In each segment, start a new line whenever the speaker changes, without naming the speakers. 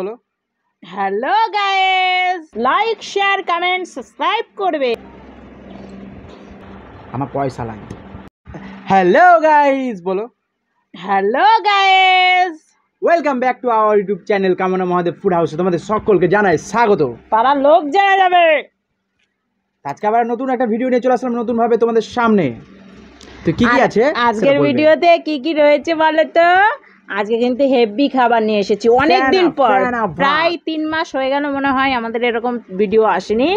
বলো।
Hello guys, like share comment subscribe করবে।
আমার পয়সা লাগে। হ্যালো গাইস বলো।
Hello guys,
welcome back to our YouTube channel কামনা মহাদেব ফুড হাউসে তোমাদের সকলকে জানাই স্বাগত।
পাড়ার লোক জানা যাবে।
আজকে আবার নতুন একটা ভিডিও নিয়ে চলে আসলাম নতুন ভাবে তোমাদের সামনে। তো কি কি আছে
আজকের ভিডিওতে কি কি রয়েছে বলো তো? আজকে কিন্তু হেভি খাবার নিয়ে এসেছি অনেকদিন পর, প্রায় 3 মাস হয়ে গেল মনে হয় আমাদের এরকম ভিডিও আসেনি।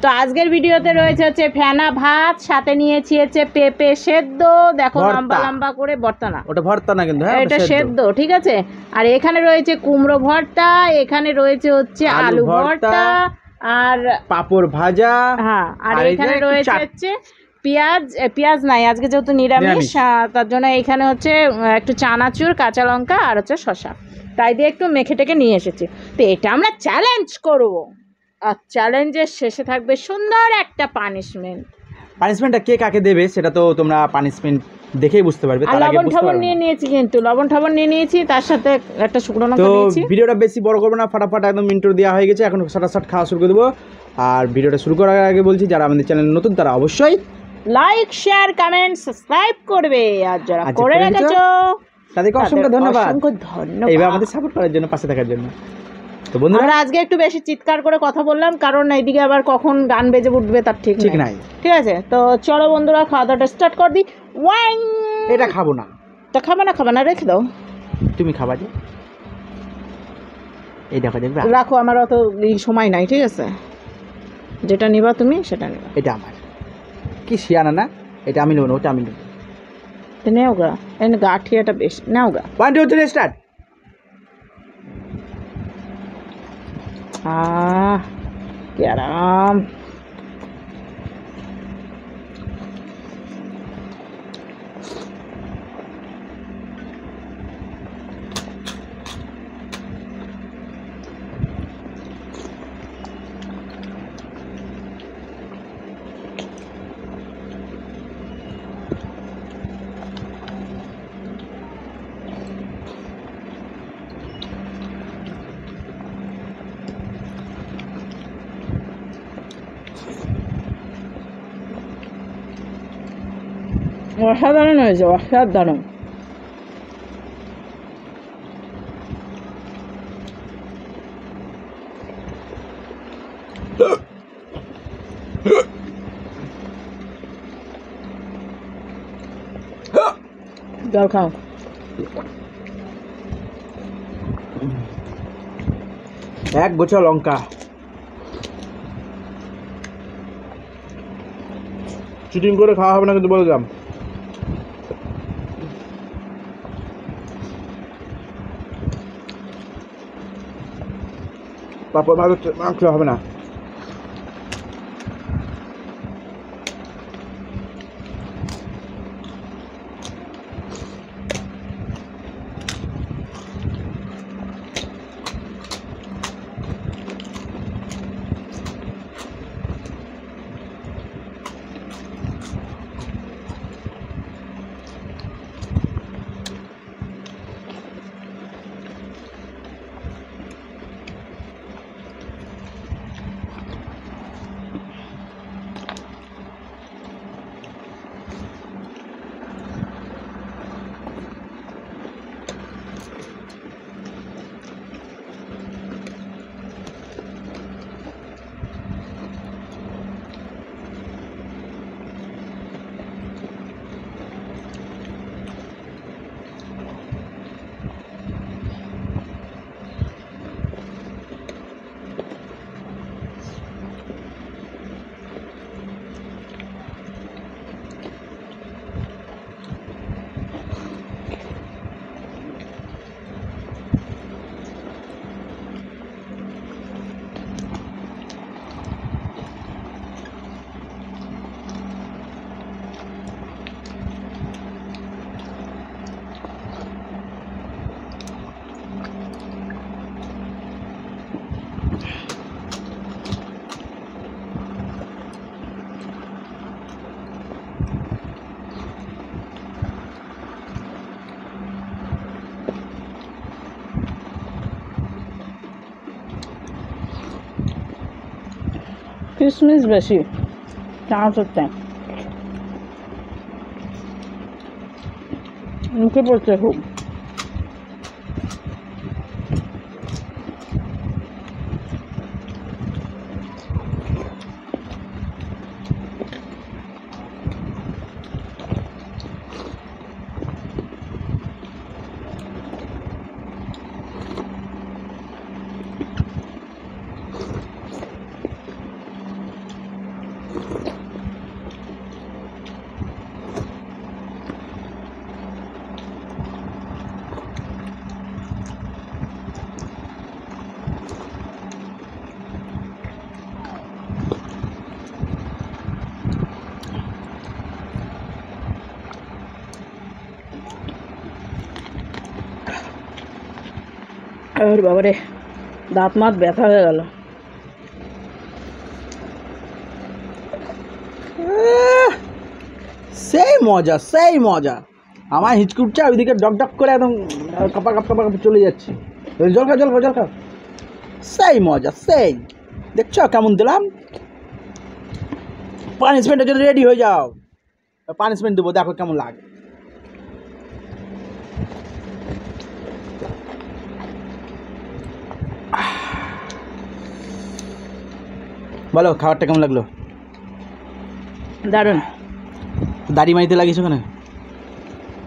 তো আজকের ভিডিওতে রয়েছে হচ্ছে ফেনা ভাত, সাথে নিয়েছি হচ্ছে পেঁপে সেদ্ধ, দেখো লম্বা লম্বা করে, ভর্তা না
ওটা, ভর্তা না কিন্তু, হ্যাঁ
এটা সেদ্ধ, ঠিক আছে। আর এখানে রয়েছে কুমড়ো ভর্তা, এখানে রয়েছে হচ্ছে আলু ভর্তা আর
পাপড় ভাজা,
হ্যাঁ, আর এখানে রয়েছে হচ্ছে পেঁয়াজ নাই আজকে যেহেতু নিরামিষ, তার জন্য এখানে হচ্ছে একটু চানাচুর, কাঁচা লঙ্কা আর হচ্ছে শসা, তাই দিয়ে একটু মেখে টেকে নিয়ে এসেছি। তো এটা আমরা চ্যালেঞ্জ করব, আর চ্যালেঞ্জের শেষে থাকবে সুন্দর একটা
পানিশমেন্টটা কে কাকে দেবে সেটা তো তোমরা পানিশমেন্ট দেখেই বুঝতে পারবে।
আর লবণ ঠাবন নিয়ে নিয়েছি, কিন্তু লবণ ঠাবন নিয়ে নিয়েছি, তার সাথে একটা শুকনো লঙ্কা নিয়েছি।
ভিডিওটা বেশি বড় করবো না, ফাটাফাট একদম ইন্ট্রো দেওয়া হয়ে গেছে, এখন শর্ট খাওয়া শুরু করে দেবো। আর ভিডিওটা শুরু করার আগে বলছি, যারা আমাদের চ্যানেল নতুন তারা অবশ্যই
লাইক শেয়ার কমেন্ট সাবস্ক্রাইব করবে, আর যারা করে রেখেছো
তাদেরকে অসংখ্য ধন্যবাদ এইভাবে আমাদের সাপোর্ট করার জন্য, পাশে থাকার জন্য। তো বন্ধুরা,
আজকে একটু বেশি চিৎকার করে কথা বললাম, কারণ এইদিকে আবার কখন গান বেজে উঠবে তার ঠিক নাই। ঠিক আছে, তো চলো বন্ধুরা খাওয়া দাওয়াটা স্টার্ট কর দিই।
এটা খাবো না।
তা খাবে না রেখে দাও।
তুমি খাবা যে, এই দেখো দেখবে,
রাখো, আমার অত সময় নাই, ঠিক আছে। যেটা নিবা তুমি সেটা নিবা।
এটা আমার কি শিয়ানা না, এটা আমি নেবো না, ওটা আমি নেবো।
নেও গা, এনে গাঠিয়াটা বেশ নাও গা।
1 2 3 স্টার্ট।
কি আরাম। অসাধারণ হয়েছে, অসাধারণ। জল খাও।
এক গোছা লঙ্কা, চিটিং করে খাওয়া হবে না কিন্তু বলে দিলাম। পাপড় ভালো মাংস হবে না।
কিশমিশ বেশি চান্স হচ্ছে মুখে পড়ছে খুব। আর বাবারে দাঁত মাত ব্যথা হয়ে গেল।
সেই মজা সেই মজা। আমার হিচকুটছে ওইদিকে ডক ডক করে একদম কাপা কাপ কাপা কাপ চলে যাচ্ছে। জল খা জল খা জল খা। সেই মজা সেই। দেখছো কেমন দিলাম? পানিশমেন্টের জন্য রেডি হয়ে যাও। পানিশমেন্ট দেবো, দেখো কেমন লাগে। বলো খাবারটা কেমন লাগলো?
দারুণ।
দাড়ি মারিতে লাগিয়েছো কেন?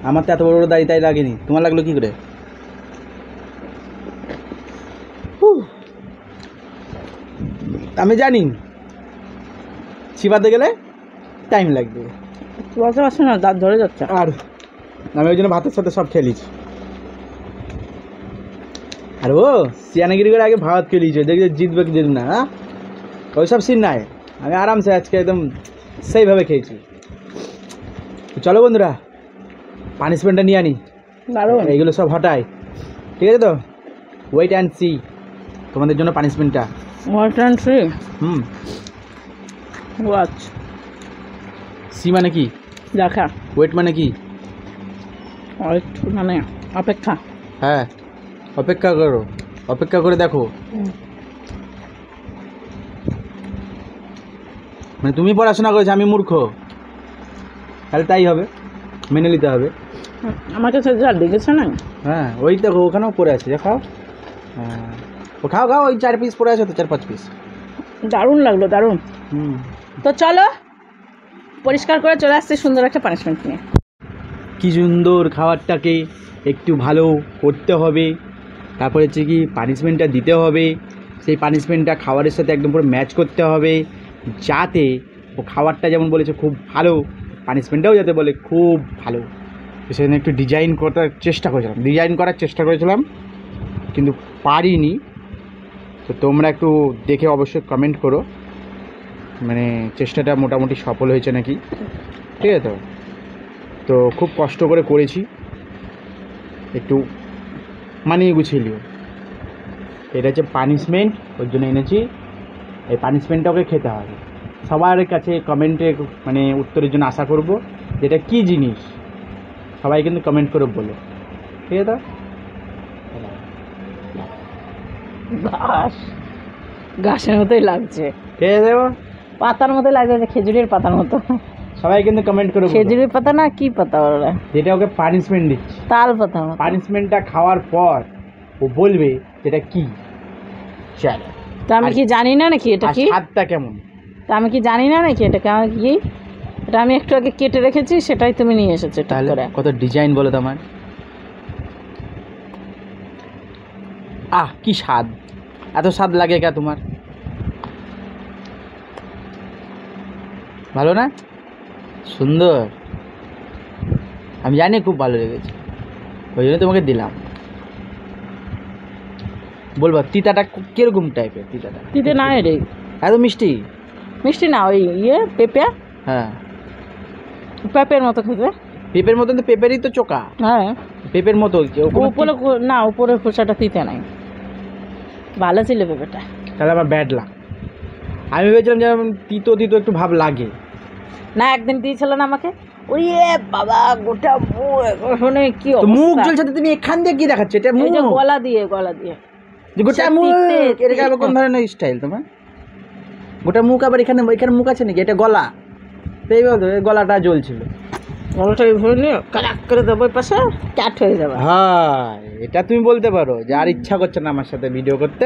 আমার তো এত বড় বড় দাড়ি তাই লাগেনি, তোমার লাগলো কি করে? আমি জানি চিবাতে গেলে টাইম লাগবে।
বসে বসে না দাঁত ধরে যাচ্ছে।
আর আমি ওই জন্য ভাতের সাথে সব খেলিছি। আর ও সিয়ানাগিরি করে আগে ভাত খেলিয়েছে, দেখে জিতবে কি জিতবে না। হ্যাঁ ওইসব সিন নাই, আমি আরামসে আজকে একদম সেইভাবে খেয়েছি। চলো বন্ধুরা পানিশমেন্টটা নিয়ে আনি, এইগুলো সব হটাই, ঠিক আছে তো? ওয়েট অ্যান্ড সি তোমাদের জন্য পানিশমেন্টটা।
Wait and see. Watch.
See মানে কি?
দেখা।
ওয়েট মানে কি?
ওয়েট মানে অপেক্ষা।
হ্যাঁ অপেক্ষা করো, অপেক্ষা করে দেখো। মানে তুমি পড়াশোনা করেছো, আমি মূর্খ, তাহলে তাই হবে, মেনে নিতে হবে।
আমার কাছে যা দেখেছে না।
হ্যাঁ ওই দেখো ওখানেও পড়ে আছে, খাও। হ্যাঁ ও খাও খাও, ওই 4 পিস পড়ে আছে তো, 4-5 পিস।
দারুণ লাগলো দারুণ। তো চলো পরিষ্কার করে চলে আসছে সুন্দর একটা পানিশমেন্ট নিয়ে।
কি সুন্দর খাবারটাকে একটু ভালো করতে হবে, তারপরে হচ্ছে কি পানিশমেন্টটা দিতে হবে। সেই পানিশমেন্টটা খাবারের সাথে একদম পুরো ম্যাচ করতে হবে, যাতে ও খাবারটা যেমন বলেছে খুব ভালো, পানিশমেন্টটাও যাতে বলে খুব ভালো। তো সেজন্য একটু ডিজাইন করার চেষ্টা করেছিলাম কিন্তু পারিনি। তো তোমরা একটু দেখে অবশ্যই কমেন্ট করো, মানে চেষ্টাটা মোটামুটি সফল হয়েছে নাকি, ঠিক আছে? তো খুব কষ্ট করে করেছি, একটু মানিয়ে গুছিয়ে নিও। এটা হচ্ছে পানিশমেন্ট, ওর জন্য এনেছি। এই পানিশমেন্টটা ওকে খেতে হবে। সবার কাছে কমেন্টে মানে উত্তরের জন্য আশা করব, যেটা কি জিনিস সবাই কিন্তু কমেন্ট করে বলো, ঠিক আছে?
ঘাসের মতোই লাগছে,
খেয়ে দেবো,
পাতার মতো লাগছে, খেজুরের পাতার মতো।
সবাই কিন্তু কমেন্ট করে বলো
খেজুরের পাতা না কি পাতা বলে,
যেটা ওকে পানিশমেন্ট দিচ্ছি।
তাল পাতা।
পানিশমেন্টটা খাওয়ার পর ও বলবে যেটা কি। চলো,
তা আমি কি জানি না নাকি এটা কি?
স্বাদটা কেমন?
তা আমি কি জানি না নাকি এটা কেমন কি? এটা আমি একটু আগে কেটে রেখেছি, সেটাই তুমি নিয়ে এসেছো।
তাহলে কত ডিজাইন বলো তো আমার। কি স্বাদ, এত স্বাদ লাগে কে তোমার? ভালো না? সুন্দর, আমি জানি খুব ভালো লেগেছে, ওই জন্য তোমাকে দিলাম। বলবা তিতাটা কিরকম টাইপের? তিতাটা
তিতে না রে,
এত মিষ্টি?
মিষ্টি না, ওই পেঁপে।
হ্যাঁ
পেঁপের মতো খেতে।
পেঁপের মতন তো, পেঁপেরই তো চোকা।
হ্যাঁ
পেঁপের মতো।
উপরে না, উপরে খোসাটা তিতে নাই। ভালো ছিল পেঁপেটা।
তাহলে আমার ব্যাড লাগ। আমি ভেবেছিলাম যে তিতো তিতো একটু ভাব লাগে।
না একদিন দিয়েছিল না আমাকে, ওই বাবা গোটা শুনে কি
মুখ জ্বলছে, তুমি এখান দিয়ে কি দেখাচ্ছে? এটা মুখ,
গলা দিয়ে
গোটা মুখ। এটা কোন ধরনের স্টাইল তোমার? গোটা মুখ, আবার এখানে এখানে মুখ আছে নাকি, এটা গলা, তো এইভাবে গলাটা জ্বলছিল।
গলাটা এইভাবে নিয়ে কালাক করে দেবো ওই পাশে, ক্যাট হয়ে যাবে।
হ্যাঁ, এটা তুমি বলতে পারো যে আর ইচ্ছা করছে না আমার সাথে ভিডিও করতে,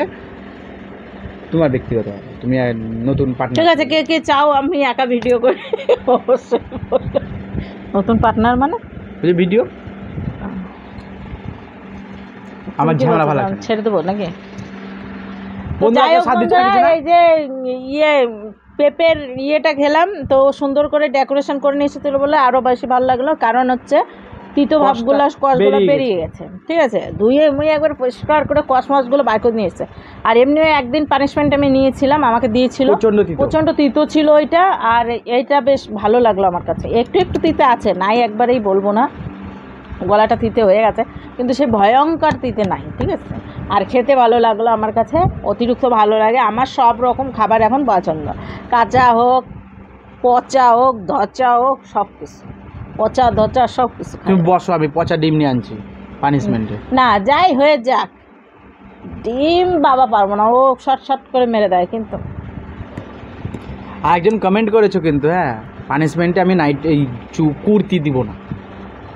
তোমার ব্যক্তিগত ব্যাপার, তুমি আর নতুন পার্টনার।
ঠিক আছে, কে কে চাও আমি একা ভিডিও করি অবশ্যই বলো। নতুন পার্টনার মানে
ভিডিও আমার ঝামেলা ভালো লাগে,
ছেড়ে দেবো নাকি?
বন্ধুরা
যাই হোক
সাথে
বন্ধুরা, এই যে ইয়ে পেঁপের ইয়েটা খেলাম, তো সুন্দর করে ডেকোরেশন করে নিয়ে এসেছিল বলে আরও বেশি ভালো লাগলো। কারণ হচ্ছে তিতো ভাবগুলো, কষগুলো বেরিয়ে গেছে। ঠিক আছে, ধুয়ে মুয়ে একবার পরিষ্কার করে কষ মাছগুলো বাইর করে নিয়ে এসেছে। আর এমনিও একদিন পানিশমেন্ট আমি নিয়েছিলাম, আমাকে দিয়েছিল, প্রচণ্ড তিতো ছিল ওইটা। আর এইটা বেশ ভালো লাগলো আমার কাছে, একটু একটু তিতে আছে, নাই একবারেই বলবো না গলাটা তিতে হয়ে গেছে, কিন্তু সে ভয়ঙ্কর তিতে নাই। ঠিক আছে, আর খেতে ভালো লাগলো আমার কাছে, অতিরিক্ত ভালো লাগে। আমার সব রকম খাবার এখন পছন্দ, কাঁচা হোক, পচা হোক, ধচা হোক, সব কিছু, পচা ধচা সব কিছু।
তুমি বসো, আমি পচা ডিম নিয়ে আনছি পানিশমেন্টে।
না, যাই হয়ে যাক, ডিম বাবা পারবো না, ও শর্ট শর্ট করে মেরে দেয়। কিন্তু
একজন কমেন্ট করেছো কিন্তু, হ্যাঁ পানিশমেন্টে আমি নাইট এই কুর্তি দিব না,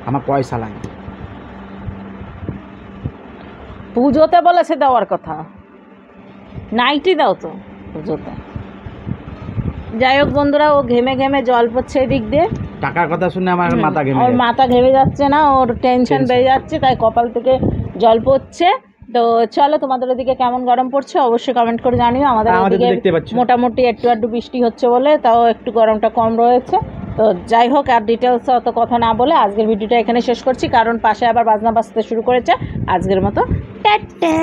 আমার পয়সা লাগে।
পুজোতে বলেছে দেওয়ার কথা, নাইটি দাও তো পুজোতে। যাই হোক বন্ধুরা, ও ঘেমে ঘেমে জল পড়ছে এদিক দিয়ে,
টাকার কথা শুনে আমার মাথা ঘেমে,
ওর মাথা ঘেমে যাচ্ছে না, ওর টেনশন বেড়ে যাচ্ছে, তাই কপাল থেকে জল পড়ছে। তো চলো, তোমাদের ওদিকে কেমন গরম পড়ছে অবশ্যই কমেন্ট করে জানিও। আমাদের ওদিকে মোটামুটি একটু একটু বৃষ্টি হচ্ছে বলে তাও একটু গরমটা কম রয়েছে। তো যাই হোক, আর ডিটেলসে অত কথা না বলে আজকের ভিডিওটা এখানে শেষ করছি, কারণ পাশে আবার বাজনা বাজতে শুরু করেছে। আজকের মতো টাটা।